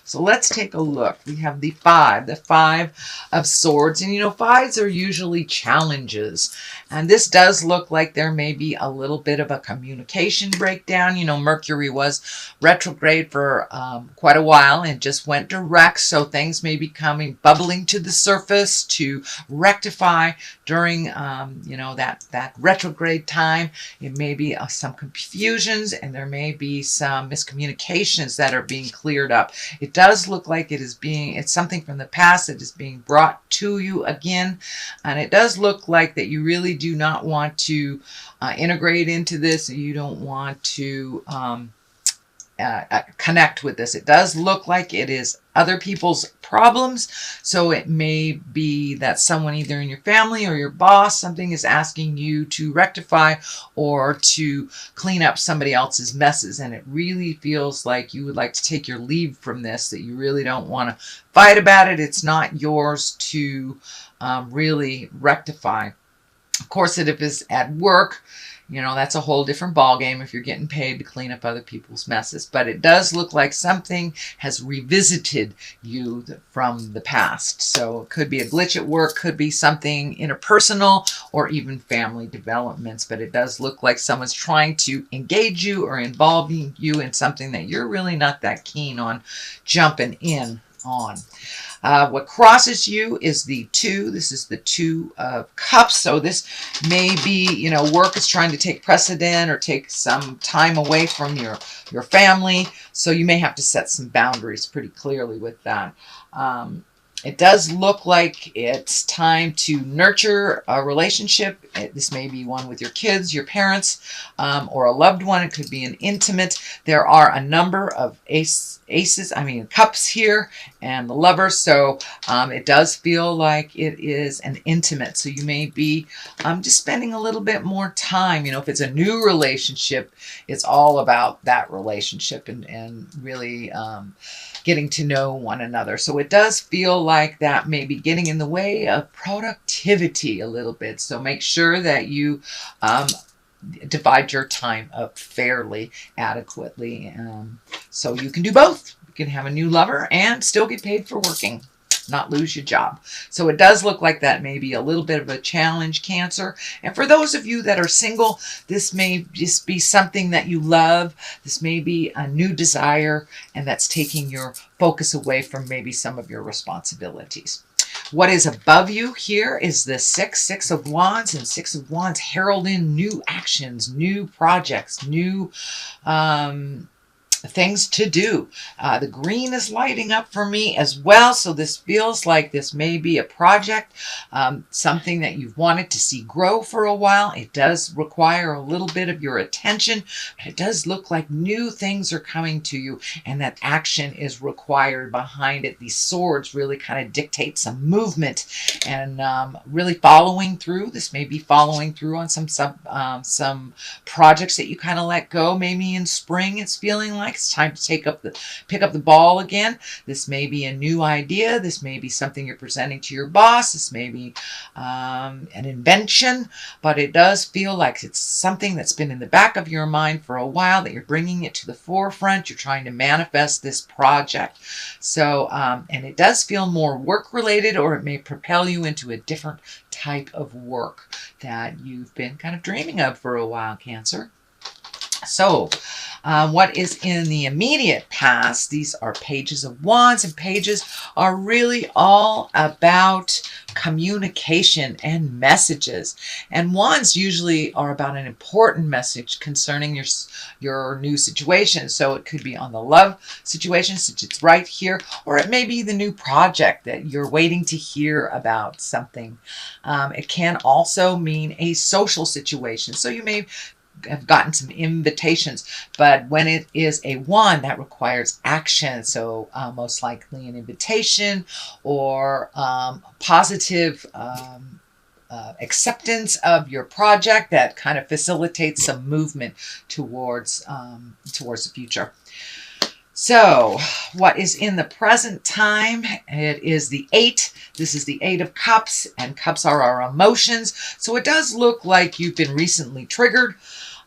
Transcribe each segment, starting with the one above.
So let's take a look. We have the Five of Swords. And you know, fives are usually challenges. And this does look like there may be a little bit of a communication breakdown. You know, Mercury was retrograde for quite a while and just went direct. So things may be bubbling to the surface to rectify during, you know, that retrograde time. It may be some confusions, and there may be some miscommunications that are being cleared up. It does look like it's something from the past that is being brought to you again. And it does look like that you really do not want to integrate into this. You don't want to connect with this. It does look like it is other people's problems. So it may be that someone either in your family or your boss, something is asking you to rectify or to clean up somebody else's messes. And it really feels like you would like to take your leave from this, that you really don't want to fight about it. It's not yours to really rectify. Of course, if it's at work, you know, that's a whole different ballgame if you're getting paid to clean up other people's messes. But it does look like something has revisited you from the past. So it could be a glitch at work, could be something interpersonal, or even family developments. But it does look like someone's trying to engage you or involve you in something that you're really not that keen on jumping in on. What crosses you is the 2. This is the 2 of Cups. So this may be, you know, work is trying to take precedent or take some time away from your family. So you may have to set some boundaries pretty clearly with that. It does look like it's time to nurture a relationship. This may be one with your kids, your parents, or a loved one. It could be an intimate. There are a number of cups here, and the Lover. So it does feel like it is an intimate. So you may be just spending a little bit more time. You know, if it's a new relationship, it's all about that relationship and really getting to know one another. So it does feel like that may be getting in the way of productivity a little bit. So make sure that you divide your time up fairly, adequately. So you can do both. You can have a new lover and still get paid for working, not lose your job. So it does look like that may be a little bit of a challenge, Cancer. And for those of you that are single, this may just be something that you love. This may be a new desire, and that's taking your focus away from maybe some of your responsibilities. What is above you here is the Six of Wands, and Six of Wands herald in new actions, new projects, new things to do. The green is lighting up for me as well. So this feels like this may be a project, something that you've wanted to see grow for a while. It does require a little bit of your attention, but it does look like new things are coming to you, and that action is required behind it. These swords really kind of dictate some movement and really following through. This may be following through on some projects that you kind of let go. Maybe in spring, it's feeling like it's time to pick up the ball again. This may be a new idea. This may be something you're presenting to your boss. This may be an invention, but it does feel like it's something that's been in the back of your mind for a while, that you're bringing it to the forefront. You're trying to manifest this project. So, and it does feel more work related, or it may propel you into a different type of work that you've been kind of dreaming of for a while, Cancer. So, what is in the immediate past? These are Pages of Wands, and pages are really all about communication and messages. And wands usually are about an important message concerning your new situation. So it could be on the love situation, since it's right here, or it may be the new project that you're waiting to hear about something. It can also mean a social situation. So you may have gotten some invitations, but when it is a wand, that requires action. So most likely an invitation or positive acceptance of your project that kind of facilitates some movement towards the future. So what is in the present time? It is the 8. This is the 8 of Cups, and cups are our emotions. So it does look like you've been recently triggered,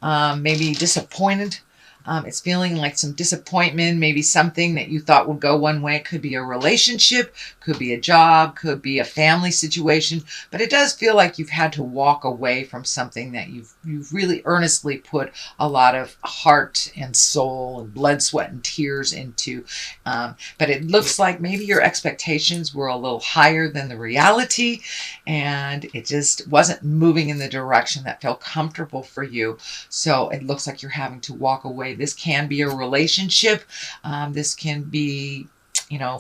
maybe disappointed It's feeling like some disappointment, maybe something that you thought would go one way. It could be a relationship, could be a job, could be a family situation, but it does feel like you've had to walk away from something that you've really earnestly put a lot of heart and soul and blood, sweat, and tears into. But it looks like maybe your expectations were a little higher than the reality, and it just wasn't moving in the direction that felt comfortable for you. So it looks like you're having to walk away. This can be a relationship. This can be,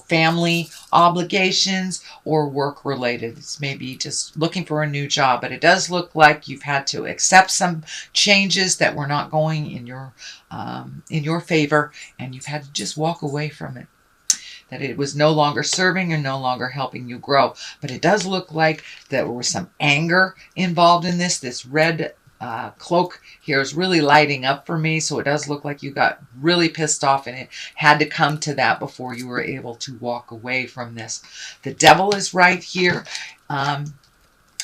family obligations or work related. It's maybe just looking for a new job, but it does look like you've had to accept some changes that were not going in your favor, and you've had to just walk away from it. That it was no longer serving and no longer helping you grow. But it does look like there was some anger involved in this. This red cloak here is really lighting up for me, so it does look like you got really pissed off, and it had to come to that before you were able to walk away from this. The devil is right here.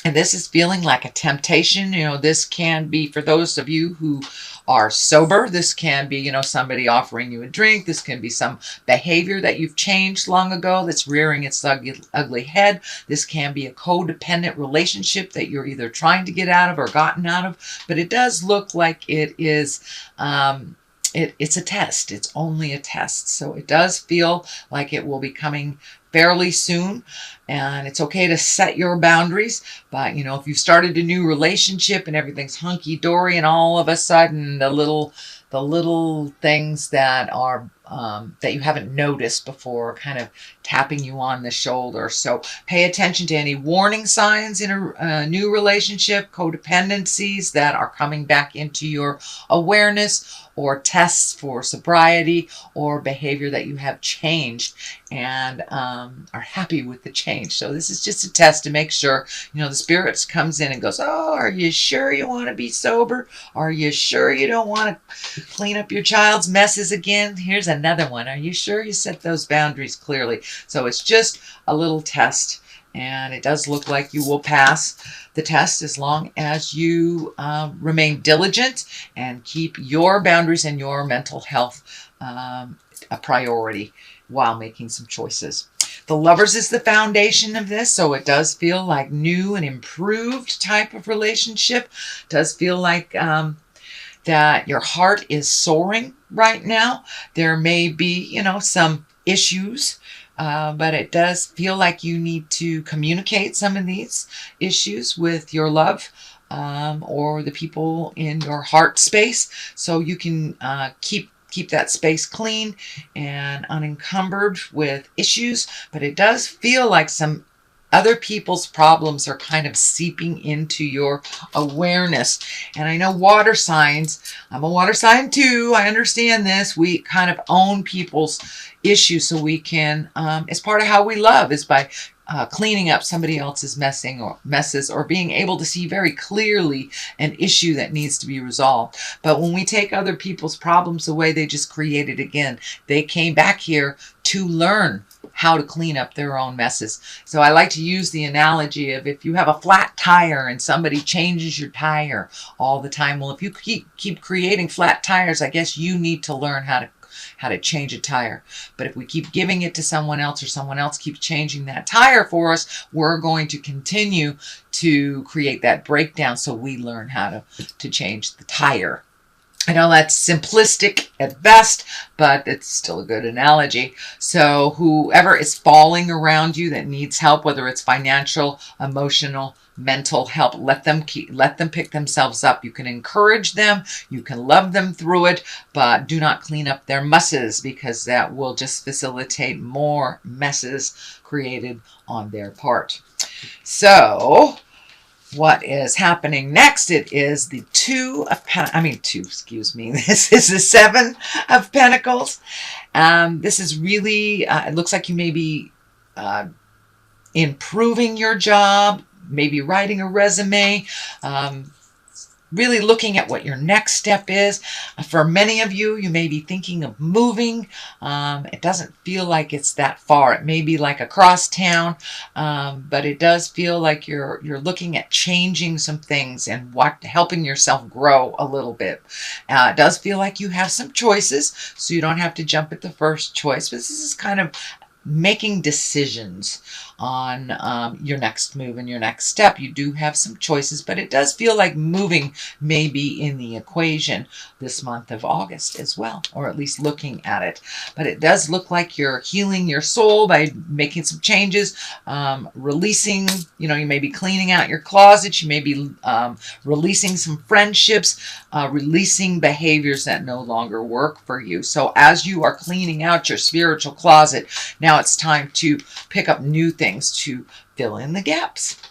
And this is feeling like a temptation. This can be, for those of you who are sober, this can be, somebody offering you a drink. This can be some behavior that you've changed long ago that's rearing its ugly head. This can be a codependent relationship that you're either trying to get out of or gotten out of. But it does look like it is... it's a test. It's only a test. So it does feel like it will be coming fairly soon, and it's okay to set your boundaries. But if you've started a new relationship and everything's hunky-dory, and all of a sudden the little things that are that you haven't noticed before kind of tapping you on the shoulder. So pay attention to any warning signs in a new relationship, codependencies that are coming back into your awareness, or tests for sobriety or behavior that you have changed and are happy with the change. So this is just a test to make sure, the spirits comes in and goes, oh, are you sure you want to be sober? Are you sure you don't want to clean up your child's messes again? Here's another one. Are you sure you set those boundaries clearly? So it's just a little test, and it does look like you will pass the test as long as you remain diligent and keep your boundaries and your mental health a priority while making some choices. The Lovers is the foundation of this, so it does feel like new and improved type of relationship. It does feel like that your heart is soaring right now. There may be, some issues, but it does feel like you need to communicate some of these issues with your love or the people in your heart space, so you can keep that space clean and unencumbered with issues. But it does feel like some other people's problems are kind of seeping into your awareness. And I know water signs, I'm a water sign too, I understand this. We kind of own people's issues, so we can, it's part of how we love, is by cleaning up somebody else's messes, or being able to see very clearly an issue that needs to be resolved. But when we take other people's problems away, they just create it again. They came back here to learn how to clean up their own messes. So I like to use the analogy of, if you have a flat tire and somebody changes your tire all the time, well, if you keep creating flat tires, I guess you need to learn how to change a tire. But if we keep giving it to someone else, or someone else keeps changing that tire for us, we're going to continue to create that breakdown, so we learn how to change the tire. I know that's simplistic at best, but it's still a good analogy. So whoever is falling around you that needs help, whether it's financial, emotional, mental help, let them pick themselves up. You can encourage them, you can love them through it, but do not clean up their messes, because that will just facilitate more messes created on their part. So what is happening next? It is the this is the Seven of Pentacles. This is really, it looks like you may be improving your job, maybe writing a resume, really looking at what your next step is. For many of you, you may be thinking of moving. It doesn't feel like it's that far. It may be like across town, but it does feel like you're looking at changing some things and helping yourself grow a little bit. It does feel like you have some choices, so you don't have to jump at the first choice. But this is kind of making decisions on your next move and your next step. You do have some choices, but it does feel like moving may be in the equation this month of August as well, or at least looking at it. But it does look like you're healing your soul by making some changes, releasing, you may be cleaning out your closet, you may be releasing some friendships, releasing behaviors that no longer work for you. So as you are cleaning out your spiritual closet, now it's time to pick up new things to fill in the gaps.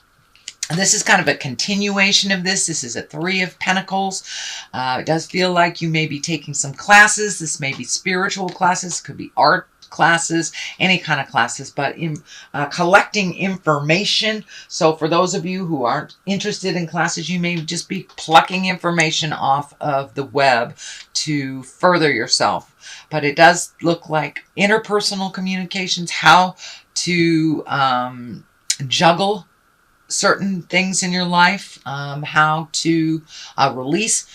And this is kind of a continuation of this. This is a 3 of Pentacles. It does feel like you may be taking some classes. This may be spiritual classes, could be art classes, any kind of classes, but collecting information. So for those of you who aren't interested in classes, you may just be plucking information off of the web to further yourself. But it does look like interpersonal communications, how to juggle certain things in your life, how to release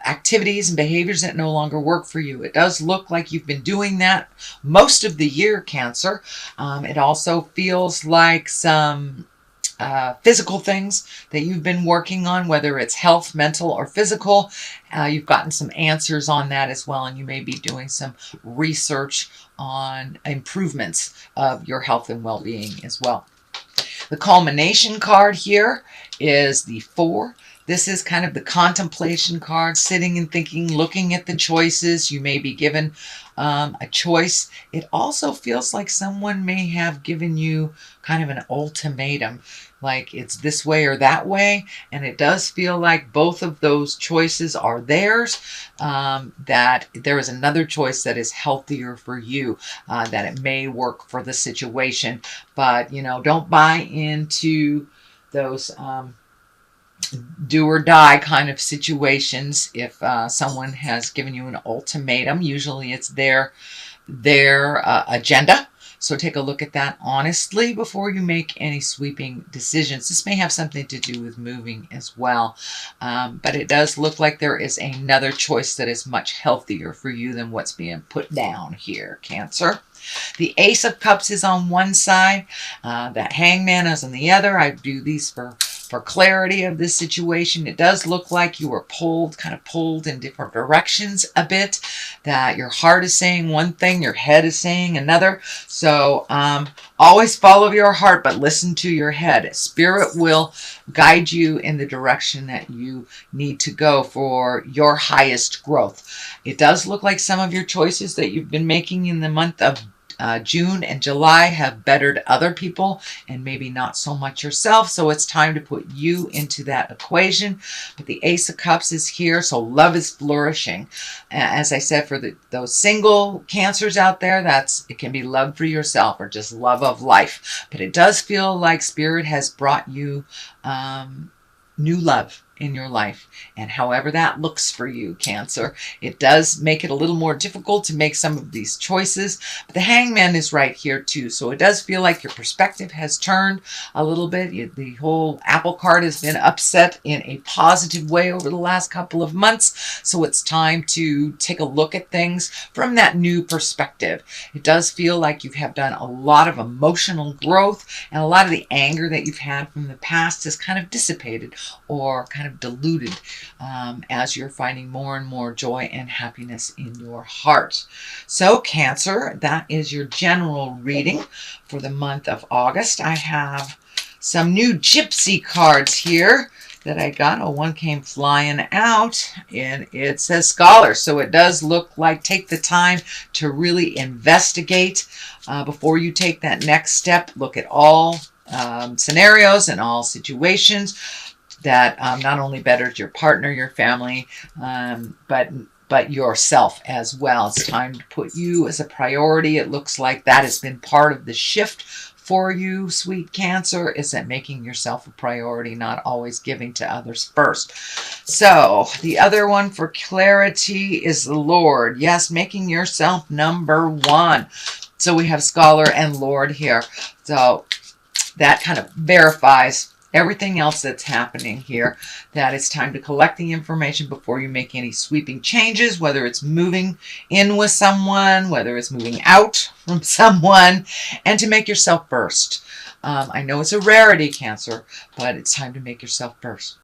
activities and behaviors that no longer work for you. It does look like you've been doing that most of the year, Cancer. It also feels like some physical things that you've been working on, whether it's health, mental, or physical. You've gotten some answers on that as well, and you may be doing some research on improvements of your health and well-being as well. The culmination card here is the 4. This is kind of the contemplation card, sitting and thinking, looking at the choices. You may be given a choice. It also feels like someone may have given you kind of an ultimatum, like it's this way or that way. And it does feel like both of those choices are theirs, that there is another choice that is healthier for you, that it may work for the situation. But, don't buy into those do or die kind of situations. If someone has given you an ultimatum, usually it's their agenda. So take a look at that honestly before you make any sweeping decisions. This may have something to do with moving as well. But it does look like there is another choice that is much healthier for you than what's being put down here, Cancer. The Ace of Cups is on one side. That Hangman is on the other. I do these for clarity of this situation. It does look like you were kind of pulled in different directions a bit, that your heart is saying one thing, your head is saying another. So always follow your heart, but listen to your head. Spirit will guide you in the direction that you need to go for your highest growth. It does look like some of your choices that you've been making in the month of June and July have bettered other people and maybe not so much yourself. So it's time to put you into that equation. But the Ace of Cups is here, so love is flourishing. As I said, for those single Cancers out there, it can be love for yourself or just love of life. But it does feel like Spirit has brought you new love in your life, and however that looks for you, Cancer, it does make it a little more difficult to make some of these choices. But the Hangman is right here too, so it does feel like your perspective has turned a little bit. The whole apple cart has been upset in a positive way over the last couple of months, so it's time to take a look at things from that new perspective. It does feel like you have done a lot of emotional growth, and a lot of the anger that you've had from the past has kind of dissipated or kind of diluted as you're finding more and more joy and happiness in your heart. So Cancer, that is your general reading for the month of August. I have some new gypsy cards here that I got. Oh, one came flying out, and it says scholar. So it does look like take the time to really investigate before you take that next step. Look at all scenarios and all situations that not only betters your partner, your family, but yourself as well. It's time to put you as a priority. It looks like that has been part of the shift for you, sweet Cancer, is that making yourself a priority, not always giving to others first. So the other one for clarity is the Lord. Yes, making yourself number one. So we have Scholar and Lord here. So that kind of verifies everything else that's happening here, that it's time to collect the information before you make any sweeping changes, whether it's moving in with someone, whether it's moving out from someone, and to make yourself first. I know it's a rarity, Cancer, but it's time to make yourself first.